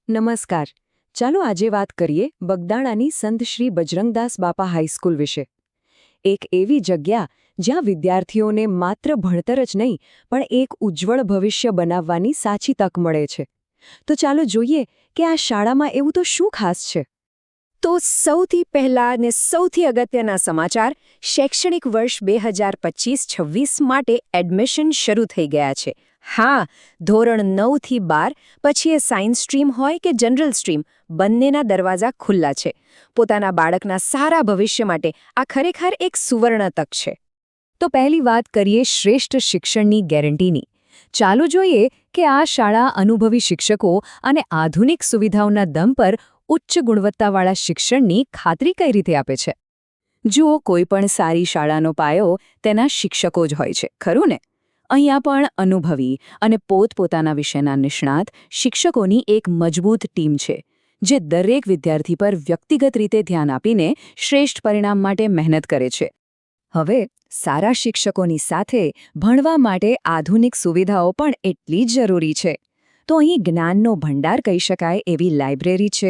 નમસ્કાર. ચાલો આજે વાત કરીએ બગદાણાની સંત શ્રી બજરંગદાસ બાપા હાઈસ્કૂલ વિશે. એક એવી જગ્યા જ્યાં વિદ્યાર્થીઓને માત્ર ભણતર જ નહીં પણ એક ઉજ્જવળ ભવિષ્ય બનાવવાની સાચી તક મળે છે. તો ચાલો જોઈએ કે આ શાળામાં એવું તો શું ખાસ છે. તો સૌથી પહેલા અને સૌથી અગત્યના સમાચાર શૈક્ષણિક વર્ષ 2025-26 માટે એડમિશન શરૂ થઈ ગયા છે. હા, ધોરણ 9 થી 12 પછી એ સાયન્સ સ્ટ્રીમ હોય કે જનરલ સ્ટ્રીમ, બંનેના દરવાજા ખુલ્લા છે. પોતાના બાળકના સારા ભવિષ્ય માટે આ ખરેખર એક સુવર્ણ તક છે. તો પહેલી વાત કરીએ શ્રેષ્ઠ શિક્ષણની ગેરંટીની. ચાલો જોઈએ કે આ શાળા અનુભવી શિક્ષકો અને આધુનિક સુવિધાઓના દમ પર ઉચ્ચ ગુણવત્તાવાળા શિક્ષણની ખાતરી કઈ રીતે આપે છે. જુઓ, કોઈપણ સારી શાળાનો પાયો તેના શિક્ષકો જ હોય છે, ખરું ને? અહીંયા પણ અનુભવી અને પોતપોતાના વિષયના નિષ્ણાત શિક્ષકોની એક મજબૂત ટીમ છે, જે દરેક વિદ્યાર્થી પર વ્યક્તિગત રીતે ધ્યાન આપીને શ્રેષ્ઠ પરિણામ માટે મહેનત કરે છે. હવે સારા શિક્ષકોની સાથે ભણવા માટે આધુનિક સુવિધાઓ પણ એટલી જ જરૂરી છે. તો અહીં જ્ઞાનનો ભંડાર કહી શકાય એવી લાઇબ્રેરી છે,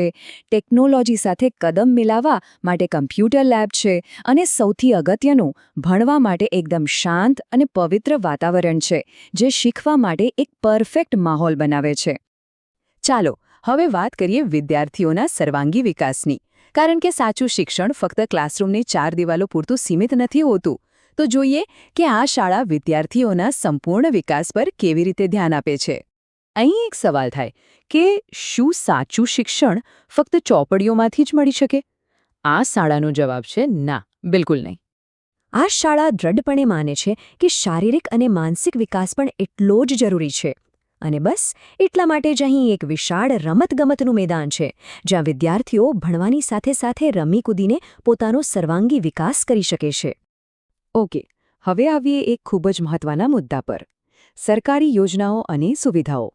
ટેકનોલોજી સાથે કદમ મિલાવવા માટે કમ્પ્યુટર લેબ છે અને સૌથી અગત્યનું, ભણવા માટે એકદમ શાંત અને પવિત્ર વાતાવરણ છે, જે શીખવા માટે એક પરફેક્ટ માહોલ બનાવે છે. ચાલો હવે વાત કરીએ વિદ્યાર્થીઓના સર્વાંગી વિકાસની, કારણ કે સાચું શિક્ષણ ફક્ત ક્લાસરૂમની 4 દિવાલો પૂરતું સીમિત નથી હોતું. તો જોઈએ કે આ શાળા વિદ્યાર્થીઓના સંપૂર્ણ વિકાસ પર કેવી રીતે ધ્યાન આપે છે. અહીં એક સવાલ થાય કે શું સાચું શિક્ષણ ફક્ત ચોપડીઓમાંથી જ મળી શકે? આ શાળાનો જવાબ છે ના, બિલકુલ નહીં. આ શાળા દ્રઢપણે માને છે કે શારીરિક અને માનસિક વિકાસ પણ એટલો જ જરૂરી છે. અને બસ એટલા માટે જ અહીં એક વિશાળ રમતગમતનું મેદાન છે, જ્યાં વિદ્યાર્થીઓ ભણવાની સાથે સાથે રમી કૂદીને પોતાનો સર્વાંગી વિકાસ કરી શકે છે. ઓકે, હવે આવીએ એક ખૂબ જ મહત્વના મુદ્દા પર. સરકારી યોજનાઓ અને સુવિધાઓ.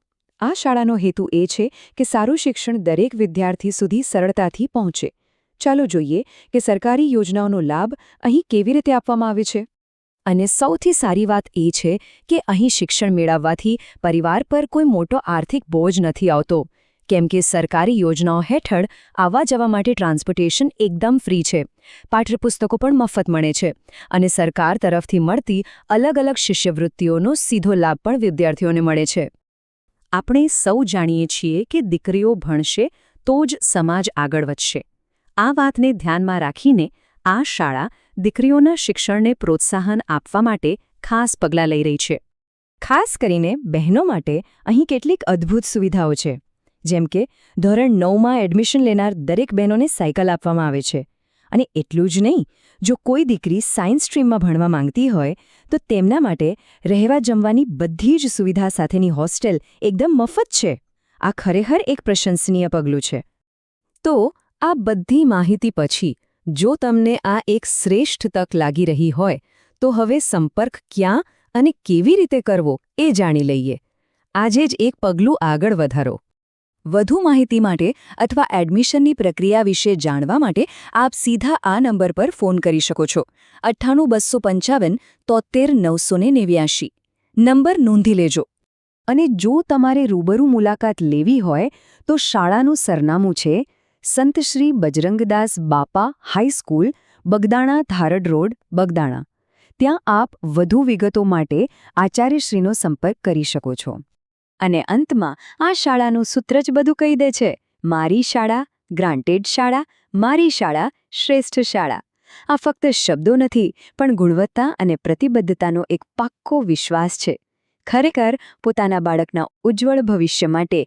આ શાળાનો હેતુ એ છે કે સારું શિક્ષણ દરેક વિદ્યાર્થી સુધી સરળતાથી પહોંચે. ચાલો જોઈએ કે સરકારી યોજનાઓનો લાભ અહીં કેવી રીતે આપવામાં આવે છે. અને સૌથી સારી વાત એ છે કે અહીં શિક્ષણ મેળવવાથી પરિવાર પર કોઈ મોટો આર્થિક બોજ નથી આવતો, કેમ કે સરકારી યોજનાઓ હેઠળ આવવા જવા માટે ટ્રાન્સપોર્ટેશન એકદમ ફ્રી છે, પાઠ્યપુસ્તકો પણ મફત મળે છે અને સરકાર તરફથી મળતી અલગ-અલગ શિષ્યવૃત્તિઓનો સીધો લાભ પણ વિદ્યાર્થીઓને મળે છે. આપણે સૌ જાણીએ છીએ કે દીકરીઓ ભણશે તો જ સમાજ આગળ વધશે. આ વાતને ધ્યાનમાં રાખીને આ શાળા દીકરીઓના શિક્ષણને પ્રોત્સાહન આપવા માટે ખાસ પગલાં લઈ રહી છે. ખાસ કરીને બહેનો માટે અહીં કેટલીક અદ્ભુત સુવિધાઓ છે, જેમ કે ધોરણ 9માં એડમિશન લેનાર દરેક બહેનોને સાયકલ આપવામાં આવે છે. અને એટલું જ નહીં, જો કોઈ દીકરી સાયન્સ સ્ટ્રીમમાં ભણવા માંગતી હોય તો તેમના માટે રહેવા જમવાની બધી જ સુવિધા સાથેની હોસ્ટેલ એકદમ મફત છે. આ ખરેખર એક પ્રશંસનીય પગલું છે. તો આ બધી માહિતી પછી જો તમને આ એક શ્રેષ્ઠ તક લાગી રહી હોય તો હવે સંપર્ક ક્યાં અને કેવી રીતે કરવો એ જાણી લઈએ. આજે જ એક પગલું આગળ વધારો. વધુ માહિતી માટે અથવા એડમિશનની પ્રક્રિયા વિશે જાણવા માટે આપ સીધા આ નંબર પર ફોન કરી શકો છો. 98 255 73 989. નંબર નોંધી લેજો. અને જો તમારે રૂબરૂ મુલાકાત લેવી હોય તો શાળાનું સરનામું છે સંત શ્રી બજરંગદાસ બાપા હાઈસ્કૂલ, બગદાણા ધારડ રોડ, બગદાણા. ત્યાં આપ વધુ વિગતો માટે આચાર્યશ્રીનો સંપર્ક કરી શકો છો. અને અંતમાં આ શાળાનું સૂત્ર જ બધું કહી દે છે: મારી શાળા, ગ્રાન્ટેડ શાળા, મારી શાળા, શ્રેષ્ઠ શાળા. આ ફક્ત શબ્દો નથી, પણ ગુણવત્તા અને પ્રતિબદ્ધતાનો એક પાક્કો વિશ્વાસ છે. ખરેખર પોતાના બાળકના ઉજ્જવળ ભવિષ્ય માટે